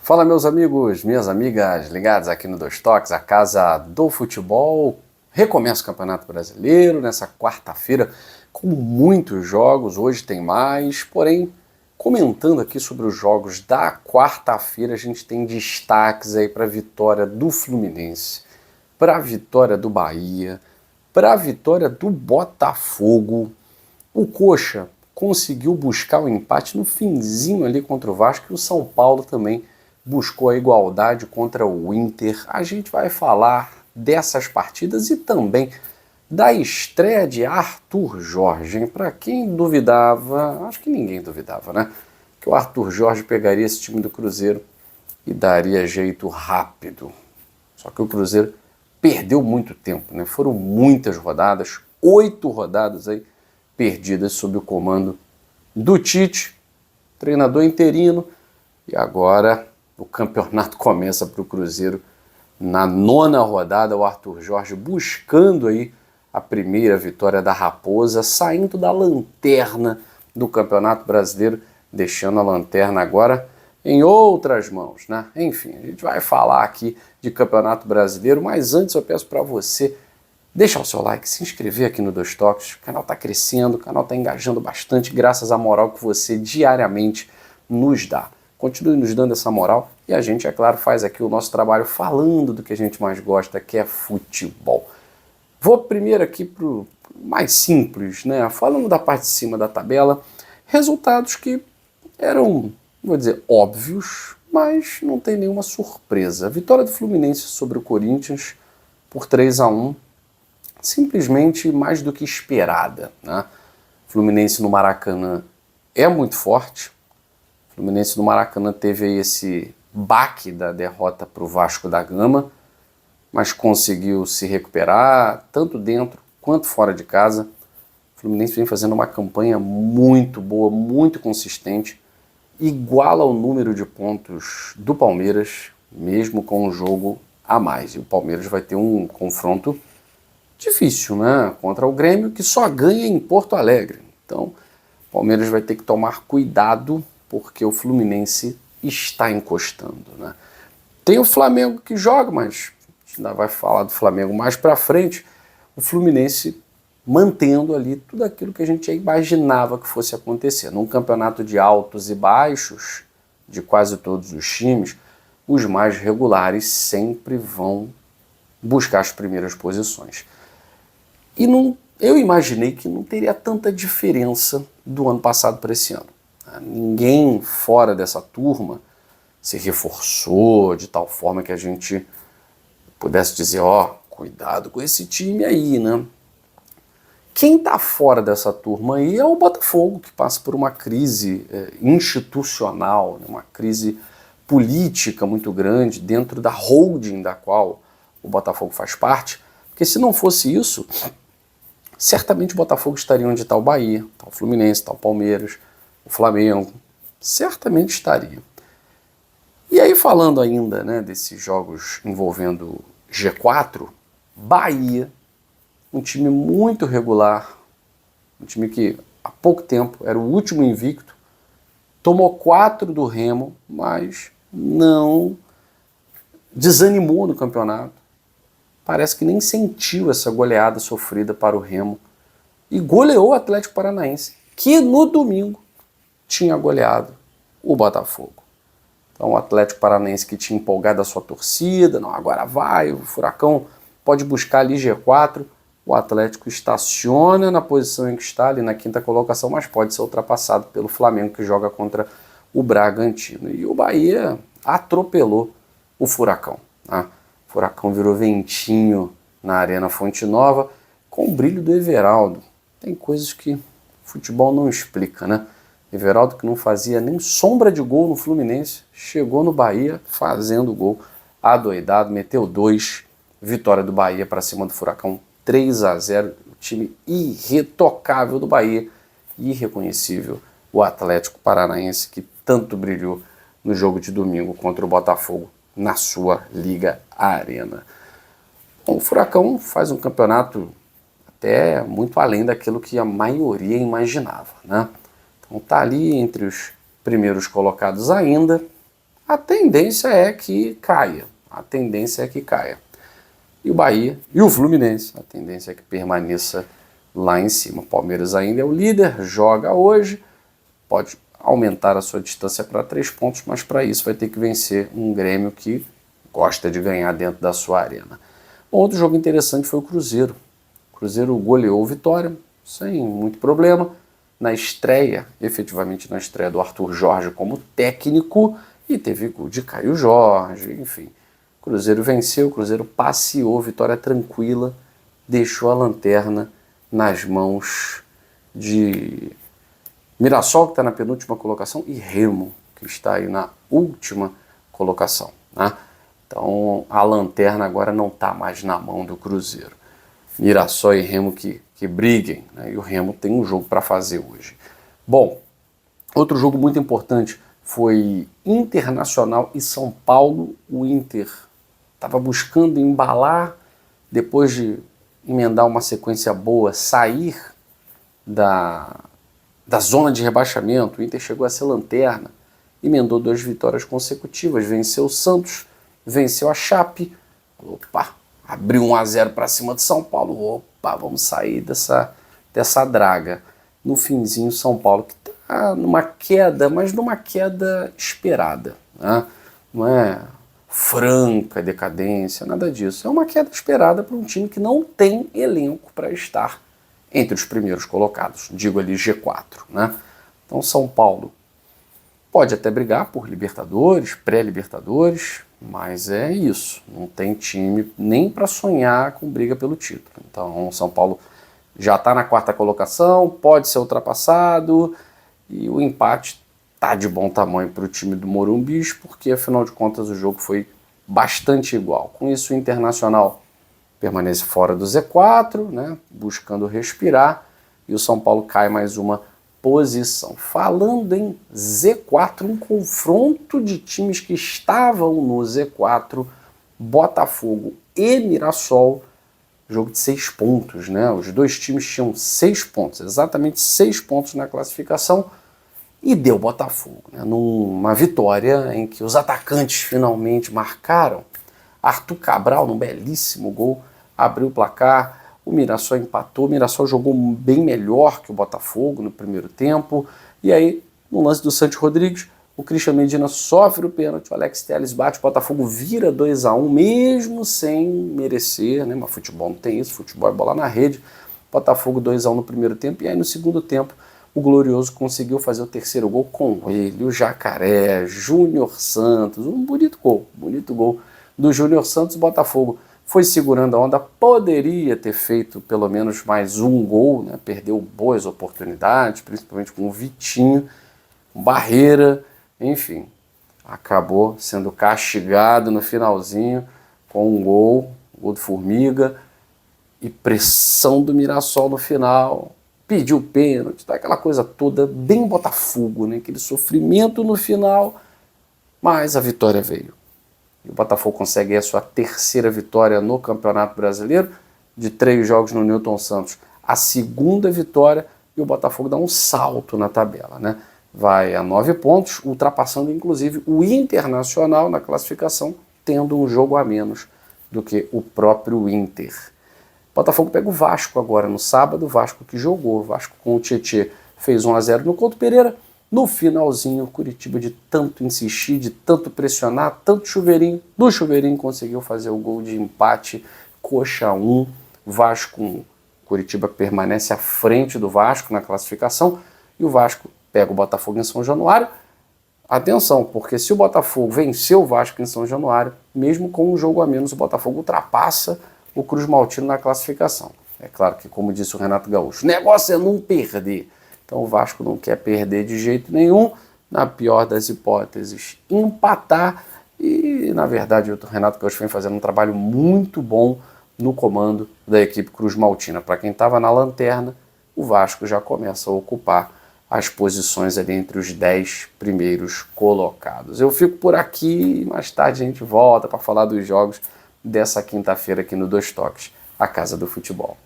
Fala, meus amigos, minhas amigas, ligados aqui no Dois Toques, a casa do futebol. Recomeça o Campeonato Brasileiro nessa quarta-feira com muitos jogos, hoje tem mais, porém, comentando aqui sobre os jogos da quarta-feira, a gente tem destaques aí para a vitória do Fluminense, para a vitória do Bahia, para a vitória do Botafogo. O Coxa conseguiu buscar o empate no finzinho ali contra o Vasco e o São Paulo também buscou a igualdade contra o Inter. A gente vai falar dessas partidas e também da estreia de Arthur Jorge. Para quem duvidava, acho que ninguém duvidava, né? Que o Arthur Jorge pegaria esse time do Cruzeiro e daria jeito rápido. Só que o Cruzeiro perdeu muito tempo, né? Foram muitas rodadas, 8 rodadas aí perdidas sob o comando do Tite, treinador interino, e agora o campeonato começa para o Cruzeiro na 9ª rodada, o Arthur Jorge buscando aí a primeira vitória da Raposa, saindo da lanterna do Campeonato Brasileiro, deixando a lanterna agora em outras mãos, né? Enfim, a gente vai falar aqui de Campeonato Brasileiro, mas antes eu peço para você deixar o seu like, se inscrever aqui no Dois Toques, o canal está crescendo, o canal está engajando bastante, graças à moral que você diariamente nos dá. Continue nos dando essa moral e a gente, é claro, faz aqui o nosso trabalho falando do que a gente mais gosta, que é futebol. Vou primeiro aqui para o mais simples, né? Falando da parte de cima da tabela, resultados que eram, vou dizer, óbvios, mas não tem nenhuma surpresa. Vitória do Fluminense sobre o Corinthians por 3-1, simplesmente mais do que esperada, né? Fluminense no Maracanã é muito forte. O Fluminense no Maracanã teve aí esse baque da derrota para o Vasco da Gama, mas conseguiu se recuperar, tanto dentro quanto fora de casa. O Fluminense vem fazendo uma campanha muito boa, muito consistente, iguala o número de pontos do Palmeiras, mesmo com um jogo a mais. E o Palmeiras vai ter um confronto difícil, né? Contra o Grêmio, que só ganha em Porto Alegre. Então, o Palmeiras vai ter que tomar cuidado, porque o Fluminense está encostando, né? Tem o Flamengo que joga, mas a gente ainda vai falar do Flamengo mais para frente. O Fluminense mantendo ali tudo aquilo que a gente já imaginava que fosse acontecer. Num campeonato de altos e baixos, de quase todos os times, os mais regulares sempre vão buscar as primeiras posições. E eu imaginei que não teria tanta diferença do ano passado para esse ano. Ninguém fora dessa turma se reforçou de tal forma que a gente pudesse dizer, cuidado com esse time aí, né? Quem está fora dessa turma aí é o Botafogo, que passa por uma crise institucional, uma crise política muito grande dentro da holding da qual o Botafogo faz parte, porque se não fosse isso, certamente o Botafogo estaria onde está o Bahia, está o Fluminense, está o Palmeiras, o Flamengo, certamente estaria. E aí, falando ainda, né, desses jogos envolvendo G4, Bahia, um time muito regular, um time que há pouco tempo era o último invicto, tomou 4 do Remo, mas não desanimou no campeonato. Parece que nem sentiu essa goleada sofrida para o Remo e goleou o Atlético Paranaense, que no domingo tinha goleado o Botafogo. Então o Atlético Paranaense, que tinha empolgado a sua torcida, não, agora vai, o Furacão pode buscar ali G4, o Atlético estaciona na posição em que está, ali na 5ª colocação, mas pode ser ultrapassado pelo Flamengo, que joga contra o Bragantino. E o Bahia atropelou o Furacão, né? O Furacão virou ventinho na Arena Fonte Nova, com o brilho do Everaldo. Tem coisas que o futebol não explica, né? Everaldo, que não fazia nem sombra de gol no Fluminense, chegou no Bahia fazendo gol, adoidado, meteu 2, vitória do Bahia para cima do Furacão, 3-0, o time irretocável do Bahia, irreconhecível, o Atlético Paranaense, que tanto brilhou no jogo de domingo contra o Botafogo na sua Liga Arena. Bom, o Furacão faz um campeonato até muito além daquilo que a maioria imaginava, né? Então tá ali entre os primeiros colocados ainda, a tendência é que caia. A tendência é que caia. E o Bahia e o Fluminense, a tendência é que permaneça lá em cima. O Palmeiras ainda é o líder, joga hoje, pode aumentar a sua distância para 3 pontos, mas para isso vai ter que vencer um Grêmio que gosta de ganhar dentro da sua arena. Outro jogo interessante foi o Cruzeiro. O Cruzeiro goleou o Vitória, sem muito problema. Na estreia, efetivamente na estreia do Arthur Jorge como técnico, e teve gol de Caio Jorge, enfim. O Cruzeiro venceu, o Cruzeiro passeou, vitória tranquila, deixou a lanterna nas mãos de Mirassol, que está na penúltima colocação, e Remo, que está aí na última colocação, né? Então a lanterna agora não está mais na mão do Cruzeiro. Mirassol e Remo que briguem, né? E o Remo tem um jogo para fazer hoje. Bom, outro jogo muito importante foi Internacional e São Paulo. O Inter estava buscando embalar, depois de emendar uma sequência boa, sair da zona de rebaixamento. O Inter chegou a ser lanterna, emendou 2 vitórias consecutivas, venceu o Santos, venceu a Chape, opa, abriu 1-0 para cima de São Paulo, opa, vamos sair dessa draga. No finzinho, São Paulo, que está numa queda, mas numa queda esperada, né? Não é franca decadência, nada disso. É uma queda esperada para um time que não tem elenco para estar entre os primeiros colocados, digo ali G4, né? Então São Paulo pode até brigar por Libertadores, pré-Libertadores, mas é isso, não tem time nem para sonhar com briga pelo título. Então São Paulo já está na 4ª colocação, pode ser ultrapassado, e o empate tá de bom tamanho para o time do Morumbi, porque afinal de contas o jogo foi bastante igual. Com isso o Internacional permanece fora do Z4, né, buscando respirar, e o São Paulo cai mais uma posição. Falando em Z4, um confronto de times que estavam no Z4, Botafogo e Mirassol, jogo de 6 pontos, né? Os dois times tinham 6 pontos, exatamente 6 pontos na classificação, e deu Botafogo, né? Numa vitória em que os atacantes finalmente marcaram. Arthur Cabral, num belíssimo gol, abriu o placar. O Mirassol empatou. O Mirassol jogou bem melhor que o Botafogo no primeiro tempo. E aí, no lance do Santos Rodrigues, o Christian Medina sofre o pênalti, o Alex Telles bate, o Botafogo vira 2-1, mesmo sem merecer, né? Mas futebol não tem isso, futebol é bola na rede. Botafogo 2-1 no primeiro tempo, e aí no segundo tempo o Glorioso conseguiu fazer o terceiro gol com ele, o Jacaré, Júnior Santos, um bonito gol do Júnior Santos. O Botafogo foi segurando a onda, poderia ter feito pelo menos mais um gol, né? Perdeu boas oportunidades, principalmente com o Vitinho, com Barreira, enfim, acabou sendo castigado no finalzinho com um gol do Formiga, e pressão do Mirassol no final, pediu pênalti, tá, aquela coisa toda, bem Botafogo, né? Aquele sofrimento no final, mas a vitória veio. E o Botafogo consegue a sua 3ª vitória no Campeonato Brasileiro, de 3 jogos no Newton Santos, a 2ª vitória, e o Botafogo dá um salto na tabela, né? Vai a 9 pontos, ultrapassando inclusive o Internacional na classificação, tendo um jogo a menos do que o próprio Inter. O Botafogo pega o Vasco agora no sábado, o Vasco que jogou, o Vasco com o Tietê fez 1-0 no Couto Pereira. No finalzinho, o Curitiba, de tanto insistir, de tanto pressionar, tanto chuveirinho, do chuveirinho conseguiu fazer o gol de empate, Coxa 1, Vasco 1. Curitiba permanece à frente do Vasco na classificação, e o Vasco pega o Botafogo em São Januário. Atenção, porque se o Botafogo venceu o Vasco em São Januário, mesmo com um jogo a menos, o Botafogo ultrapassa o Cruz Maltino na classificação. É claro que, como disse o Renato Gaúcho, o negócio é não perder. Então o Vasco não quer perder de jeito nenhum, na pior das hipóteses, empatar. E, na verdade, o Renato Gaúcho vem fazendo um trabalho muito bom no comando da equipe Cruz Maltina. Para quem estava na lanterna, o Vasco já começa a ocupar as posições ali entre os 10 primeiros colocados. Eu fico por aqui, mais tarde a gente volta para falar dos jogos dessa quinta-feira aqui no Dois Toques, a Casa do Futebol.